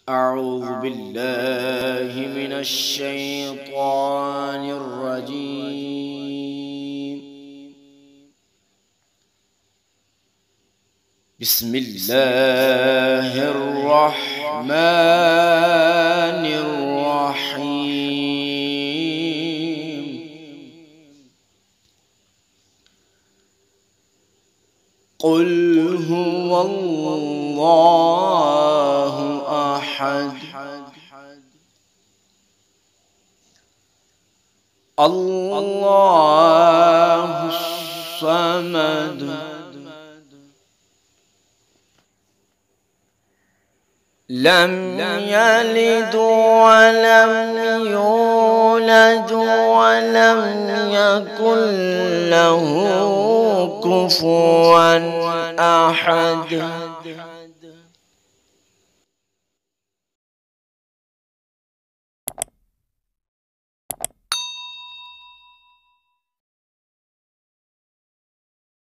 أعوذ بالله من الشيطان الرجيم. بسم الله الرحمن الرحيم. قل هو الله أحد الله الصمد لم يلد ولم يولد ولم يكن له كفوا أحد.